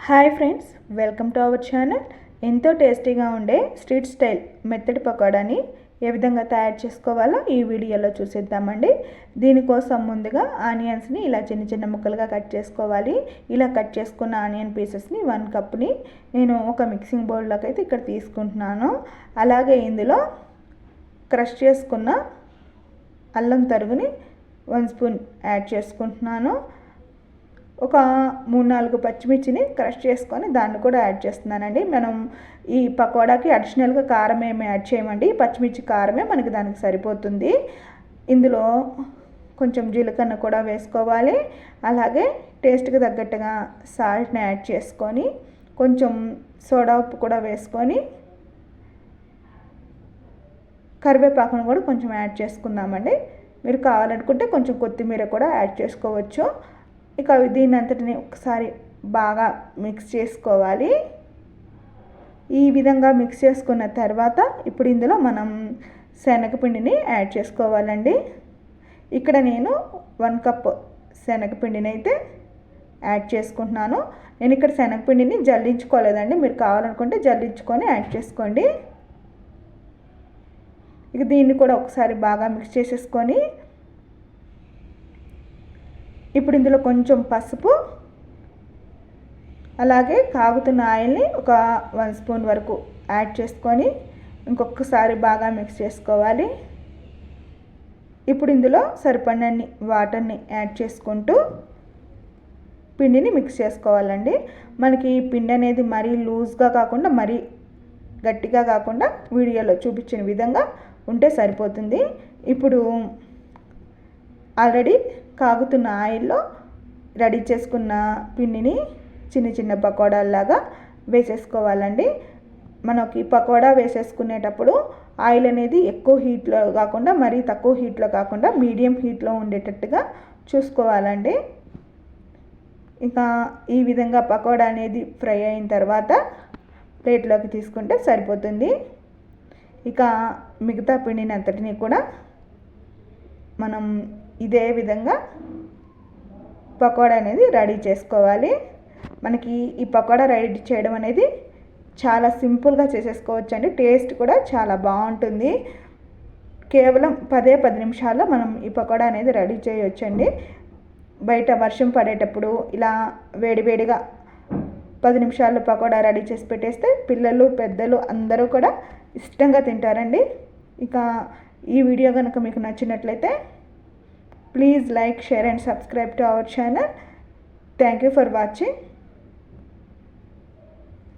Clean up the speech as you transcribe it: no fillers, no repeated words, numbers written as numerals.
Hi friends, welcome to our channel. ఎంతో టేస్టీగా ఉండే స్ట్రీట్ స్టైల్ మెత్తడి పకోడాని ఏ విధంగా తయారు చేసుకోవాలో ఈ వీడియోలో చూసేద్దామండి. దీనికోసం ముందుగా ఆనియన్స్ని ఇలా చిన్న చిన్న ముక్కలుగా కట్ చేసుకోవాలి. ఇలా కట్ చేసుకున్న ఆనియన్ పీసెస్ని 1 కప్ని నేను ఒక మిక్సింగ్ బౌల్లోకి అయితే ఇక్కడ తీసుకుంటున్నాను. అలాగే ఇందులో క్రష్ చేసుకున్న అల్లం తరుగుని 1 స్పూన్ యాడ్ చేసుకుంటున్నాను. ఒక 3-4 పచ్చిమిర్చిని క్రష్ చేసుకొని దాన్ని కూడా యాడ్ చేస్తున్నానండి. మనం ఈ పకోడాకి అడిషనల్గా కారం ఏమి యాడ్ చేయమండి, పచ్చిమిర్చి కారమే మనకి దానికి సరిపోతుంది. ఇందులో కొంచెం జీలకర్ర కూడా వేసుకోవాలి. అలాగే టేస్ట్కి తగ్గట్టుగా సాల్ట్ని యాడ్ చేసుకొని కొంచెం సోడా ఉప్పు కూడా వేసుకొని కరివేపాకును కూడా కొంచెం యాడ్ చేసుకుందామండి. మీరు కావాలనుకుంటే కొంచెం కొత్తిమీర కూడా యాడ్ చేసుకోవచ్చు. ఇక దీని అంతటిని ఒకసారి బాగా మిక్స్ చేసుకోవాలి. ఈ విధంగా మిక్స్ చేసుకున్న తర్వాత ఇప్పుడు ఇందులో మనం శనగపిండిని యాడ్ చేసుకోవాలండి. ఇక్కడ నేను 1 కప్ శనగపిండిని అయితే యాడ్ చేసుకుంటున్నాను. నేను ఇక్కడ శనగపిండిని జల్లించుకోలేదండి, మీరు కావాలనుకుంటే జల్లించుకొని యాడ్ చేసుకోండి. ఇక దీన్ని కూడా ఒకసారి బాగా మిక్స్ చేసేసుకొని ఇప్పుడు ఇందులో కొంచెం పసుపు, అలాగే కాగుతున్న ఆయిల్ని ఒక 1 స్పూన్ వరకు యాడ్ చేసుకొని ఇంకొకసారి బాగా మిక్స్ చేసుకోవాలి. ఇప్పుడు ఇందులో సరిపడినన్ని వాటర్ని యాడ్ చేసుకుంటూ పిండిని మిక్స్ చేసుకోవాలండి. మనకి పిండి అనేది మరీ లూజ్గా కాకుండా మరీ గట్టిగా కాకుండా వీడియోలో చూపించిన విధంగా ఉంటే సరిపోతుంది. ఇప్పుడు ఆల్రెడీ కాగుతున్న ఆయిల్లో రెడీ చేసుకున్న పిండిని చిన్న చిన్న పకోడాల్లాగా వేసేసుకోవాలండి. మనకి పకోడా వేసేసుకునేటప్పుడు ఆయిల్ అనేది ఎక్కువ హీట్లో కాకుండా మరీ తక్కువ హీట్లో కాకుండా మీడియం హీట్లో ఉండేటట్టుగా చూసుకోవాలండి. ఇంకా ఈ విధంగా పకోడా అనేది ఫ్రై అయిన తర్వాత ప్లేట్లోకి తీసుకుంటే సరిపోతుంది. ఇక మిగతా పిండిని అంతటిని కూడా మనం ఇదే విధంగా పకోడా అనేది రెడీ చేసుకోవాలి. మనకి ఈ పకోడా రెడీ చేయడం అనేది చాలా సింపుల్గా చేసేసుకోవచ్చు అండి. టేస్ట్ కూడా చాలా బాగుంటుంది. కేవలం 10 నిమిషాల్లో మనం ఈ పకోడా అనేది రెడీ చేయొచ్చండి. బయట వర్షం పడేటప్పుడు ఇలా వేడివేడిగా 10 నిమిషాల్లో పకోడా రెడీ చేసి పెట్టేస్తే పిల్లలు పెద్దలు అందరూ కూడా ఇష్టంగా తింటారండి. ఇక ఈ వీడియో కనుక మీకు నచ్చినట్లయితే please like, share and subscribe to our channel. Thank you for watching.